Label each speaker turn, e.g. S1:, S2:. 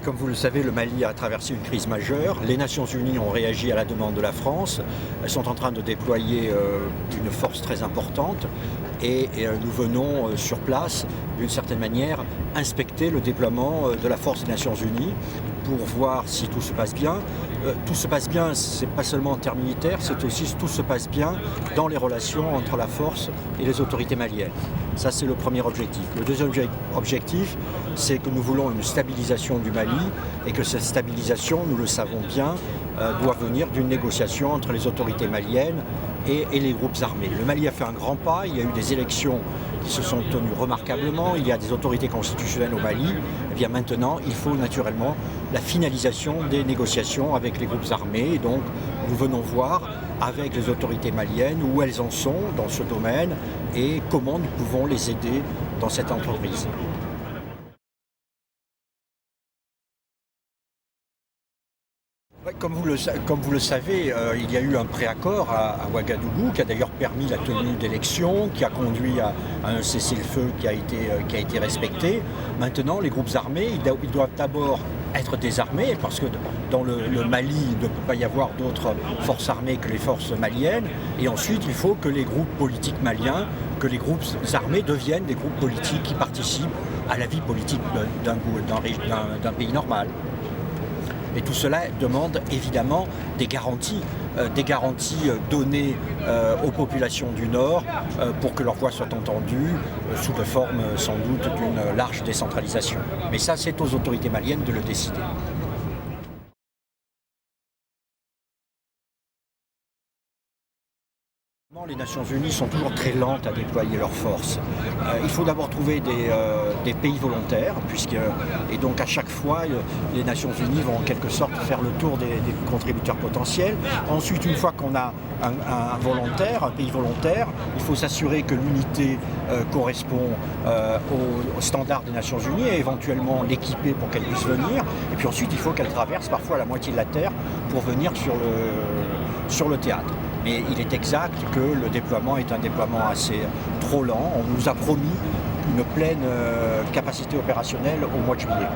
S1: Comme vous le savez, le Mali a traversé une crise majeure. Les Nations Unies ont réagi à la demande de la France. Elles sont en train de déployer une force très importante et nous venons sur place, d'une certaine manière, inspecter le déploiement de la force des Nations Unies pour voir si tout se passe bien. Tout se passe bien, c'est pas seulement en termes militaires, c'est aussi tout se passe bien dans les relations entre la force et les autorités maliennes. Ça, c'est le premier objectif. Le deuxième objectif, c'est que nous voulons une stabilisation du Mali et que cette stabilisation, nous le savons bien, doit venir d'une négociation entre les autorités maliennes et les groupes armés. Le Mali a fait un grand pas, il y a eu des élections qui se sont tenues remarquablement, il y a des autorités constitutionnelles au Mali. Et bien maintenant, il faut naturellement la finalisation des négociations avec les groupes armés. Et donc, nous venons voir avec les autorités maliennes où elles en sont dans ce domaine et comment nous pouvons les aider dans cette entreprise. Comme vous le savez, il y a eu un préaccord à Ouagadougou qui a d'ailleurs permis la tenue d'élections, qui a conduit à un cessez-le-feu qui a été respecté. Maintenant, les groupes armés, ils doivent d'abord être désarmés parce que dans le Mali, il ne peut pas y avoir d'autres forces armées que les forces maliennes. Et ensuite, il faut que les groupes politiques maliens, que les groupes armés deviennent des groupes politiques qui participent à la vie politique d'un pays normal. Et tout cela demande évidemment des garanties données aux populations du Nord pour que leur voix soit entendue sous la forme sans doute d'une large décentralisation. Mais ça, c'est aux autorités maliennes de le décider. Les Nations Unies sont toujours très lentes à déployer leurs forces. Il faut d'abord trouver des pays volontaires, et donc à chaque fois, les Nations Unies vont en quelque sorte faire le tour des contributeurs potentiels. Ensuite, une fois qu'on a un pays volontaire, il faut s'assurer que l'unité correspond aux standards des Nations Unies et éventuellement l'équiper pour qu'elle puisse venir. Et puis ensuite, il faut qu'elle traverse parfois la moitié de la Terre pour venir sur le théâtre. Mais il est exact que le déploiement est un déploiement trop lent. On nous a promis une pleine capacité opérationnelle au mois de juillet.